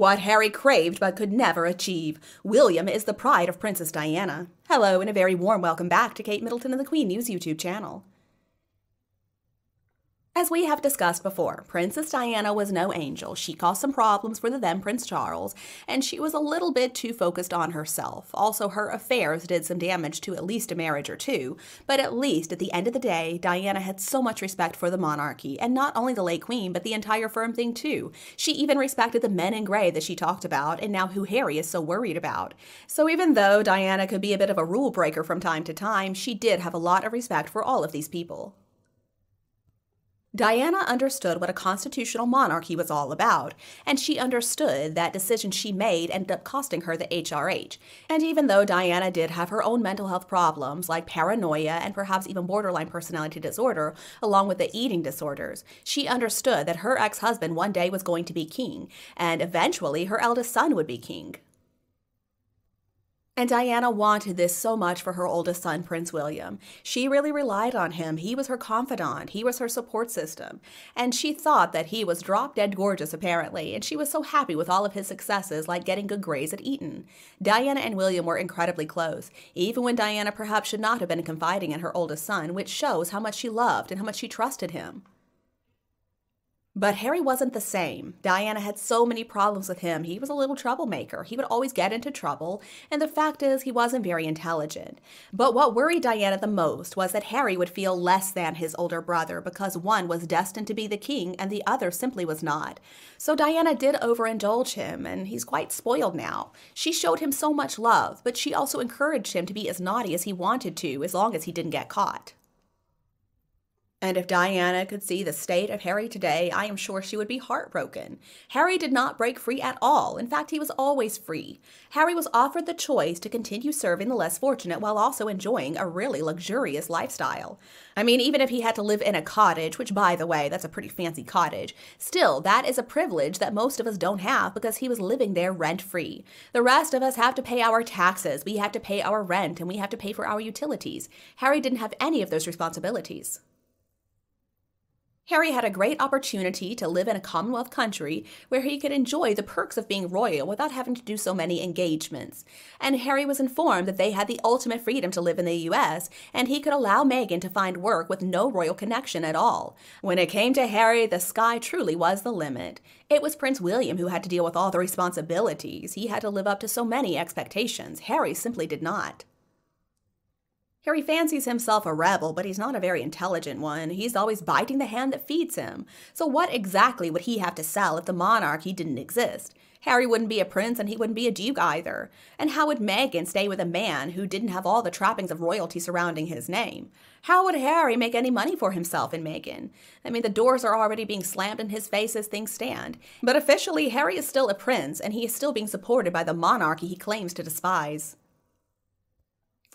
What Harry craved but could never achieve. William is the pride of Princess Diana. Hello and a very warm welcome back to Kate Middleton and the Queen News YouTube channel. As we have discussed before, Princess Diana was no angel. She caused some problems for the then Prince Charles, and she was a little bit too focused on herself. Also, her affairs did some damage to at least a marriage or two, but at least at the end of the day, Diana had so much respect for the monarchy, and not only the late Queen, but the entire firm thing too. She even respected the men in grey that she talked about, and now who Harry is so worried about. So even though Diana could be a bit of a rule breaker from time to time, she did have a lot of respect for all of these people. Diana understood what a constitutional monarchy was all about, and she understood that decisions she made ended up costing her the HRH. And even though Diana did have her own mental health problems, like paranoia and perhaps even borderline personality disorder, along with the eating disorders, she understood that her ex-husband one day was going to be king, and eventually her eldest son would be king. And Diana wanted this so much for her oldest son, Prince William. She really relied on him. He was her confidant. He was her support system. And she thought that he was drop-dead gorgeous, apparently, and she was so happy with all of his successes, like getting good grades at Eton. Diana and William were incredibly close, even when Diana perhaps should not have been confiding in her oldest son, which shows how much she loved and how much she trusted him. But Harry wasn't the same. Diana had so many problems with him. He was a little troublemaker. He would always get into trouble, and the fact is he wasn't very intelligent. But what worried Diana the most was that Harry would feel less than his older brother because one was destined to be the king and the other simply was not. So Diana did overindulge him, and he's quite spoiled now. She showed him so much love, but she also encouraged him to be as naughty as he wanted to, as long as he didn't get caught. And if Diana could see the state of Harry today, I am sure she would be heartbroken. Harry did not break free at all. In fact, he was always free. Harry was offered the choice to continue serving the less fortunate while also enjoying a really luxurious lifestyle. I mean, even if he had to live in a cottage, which, by the way, that's a pretty fancy cottage, still, that is a privilege that most of us don't have because he was living there rent-free. The rest of us have to pay our taxes, we have to pay our rent, and we have to pay for our utilities. Harry didn't have any of those responsibilities. Harry had a great opportunity to live in a Commonwealth country where he could enjoy the perks of being royal without having to do so many engagements. And Harry was informed that they had the ultimate freedom to live in the US, and he could allow Meghan to find work with no royal connection at all. When it came to Harry, the sky truly was the limit. It was Prince William who had to deal with all the responsibilities. He had to live up to so many expectations. Harry simply did not. Harry fancies himself a rebel, but he's not a very intelligent one. He's always biting the hand that feeds him. So what exactly would he have to sell if the monarchy didn't exist? Harry wouldn't be a prince and he wouldn't be a duke either. And how would Meghan stay with a man who didn't have all the trappings of royalty surrounding his name? How would Harry make any money for himself and Meghan? I mean, the doors are already being slammed in his face as things stand. But officially, Harry is still a prince and he is still being supported by the monarchy he claims to despise.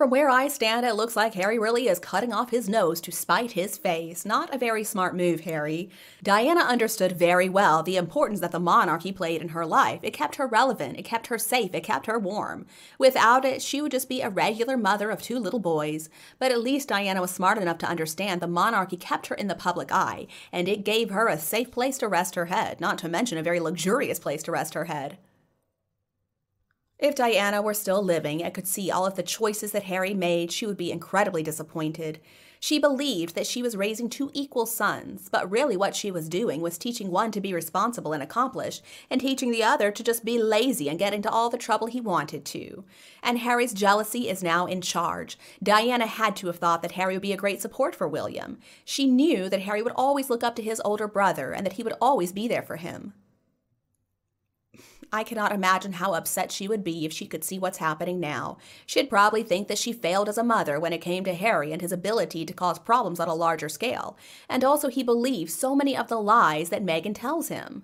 From where I stand, it looks like Harry really is cutting off his nose to spite his face. Not a very smart move, Harry. Diana understood very well the importance that the monarchy played in her life. It kept her relevant, it kept her safe, it kept her warm. Without it, she would just be a regular mother of two little boys. But at least Diana was smart enough to understand the monarchy kept her in the public eye, and it gave her a safe place to rest her head, not to mention a very luxurious place to rest her head. If Diana were still living and could see all of the choices that Harry made, she would be incredibly disappointed. She believed that she was raising two equal sons, but really what she was doing was teaching one to be responsible and accomplished, and teaching the other to just be lazy and get into all the trouble he wanted to. And Harry's jealousy is now in charge. Diana had to have thought that Harry would be a great support for William. She knew that Harry would always look up to his older brother and that he would always be there for him. I cannot imagine how upset she would be if she could see what's happening now. She'd probably think that she failed as a mother when it came to Harry and his ability to cause problems on a larger scale. And also he believes so many of the lies that Meghan tells him.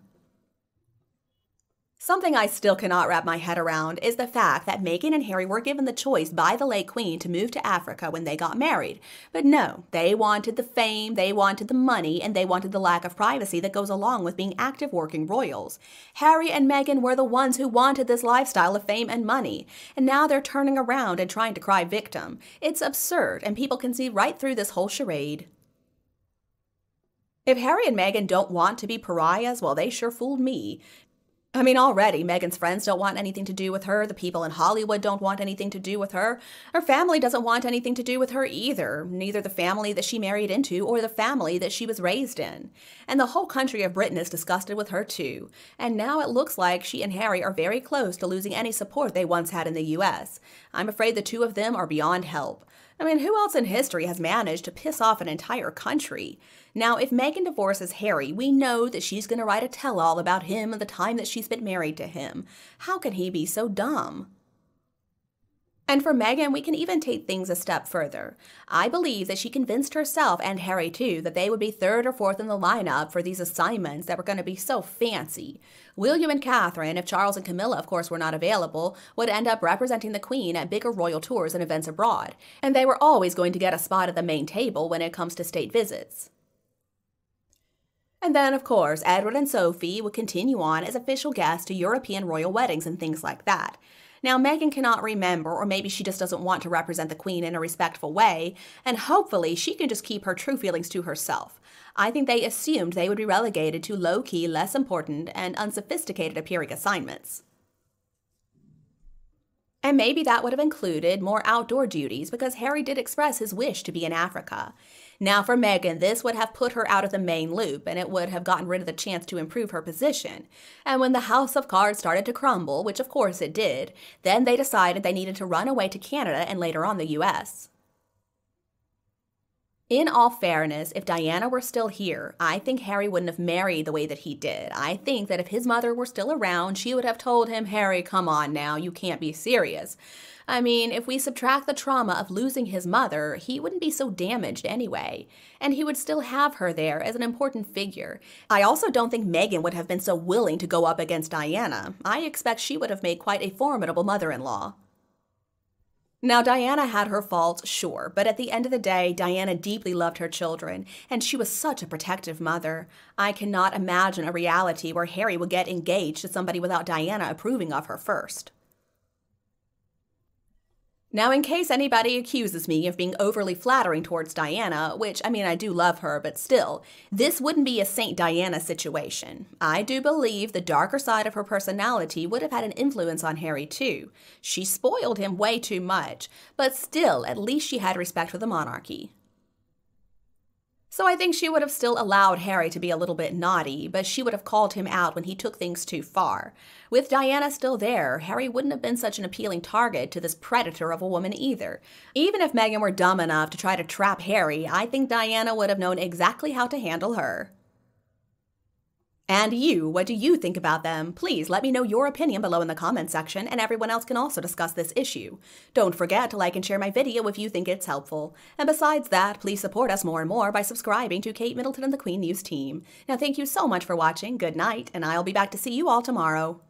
Something I still cannot wrap my head around is the fact that Meghan and Harry were given the choice by the late Queen to move to Africa when they got married. But no, they wanted the fame, they wanted the money, and they wanted the lack of privacy that goes along with being active working royals. Harry and Meghan were the ones who wanted this lifestyle of fame and money, and now they're turning around and trying to cry victim. It's absurd, and people can see right through this whole charade. If Harry and Meghan don't want to be pariahs, well, they sure fooled me. I mean, already, Meghan's friends don't want anything to do with her. The people in Hollywood don't want anything to do with her. Her family doesn't want anything to do with her either. Neither the family that she married into or the family that she was raised in. And the whole country of Britain is disgusted with her too. And now it looks like she and Harry are very close to losing any support they once had in the US. I'm afraid the two of them are beyond help. I mean, who else in history has managed to piss off an entire country? Now, if Meghan divorces Harry, we know that she's going to write a tell-all about him and the time that she's been married to him. How can he be so dumb? And for Meghan, we can even take things a step further. I believe that she convinced herself, and Harry too, that they would be third or fourth in the lineup for these assignments that were going to be so fancy. William and Catherine, if Charles and Camilla, of course, were not available, would end up representing the Queen at bigger royal tours and events abroad. And they were always going to get a spot at the main table when it comes to state visits. And then, of course, Edward and Sophie would continue on as official guests to European royal weddings and things like that. Now, Meghan cannot remember, or maybe she just doesn't want to represent the Queen in a respectful way, and hopefully she can just keep her true feelings to herself. I think they assumed they would be relegated to low-key, less important, and unsophisticated appearing assignments. And maybe that would have included more outdoor duties because Harry did express his wish to be in Africa. Now for Meghan, this would have put her out of the main loop and it would have gotten rid of the chance to improve her position. And when the house of cards started to crumble, which of course it did, then they decided they needed to run away to Canada and later on the US. In all fairness, if Diana were still here, I think Harry wouldn't have married the way that he did. I think that if his mother were still around, she would have told him, Harry, come on now, you can't be serious. I mean, if we subtract the trauma of losing his mother, he wouldn't be so damaged anyway. And he would still have her there as an important figure. I also don't think Meghan would have been so willing to go up against Diana. I expect she would have made quite a formidable mother-in-law. Now, Diana had her faults, sure, but at the end of the day, Diana deeply loved her children, and she was such a protective mother. I cannot imagine a reality where Harry would get engaged to somebody without Diana approving of her first. Now, in case anybody accuses me of being overly flattering towards Diana, which, I mean, I do love her, but still, this wouldn't be a Saint Diana situation. I do believe the darker side of her personality would have had an influence on Harry, too. She spoiled him way too much, but still, at least she had respect for the monarchy. So I think she would have still allowed Harry to be a little bit naughty, but she would have called him out when he took things too far. With Diana still there, Harry wouldn't have been such an appealing target to this predator of a woman either. Even if Meghan were dumb enough to try to trap Harry, I think Diana would have known exactly how to handle her. And you, what do you think about them? Please let me know your opinion below in the comments section, and everyone else can also discuss this issue. Don't forget to like and share my video if you think it's helpful. And besides that, please support us more and more by subscribing to Kate Middleton and the Queen News team. Now thank you so much for watching, good night, and I'll be back to see you all tomorrow.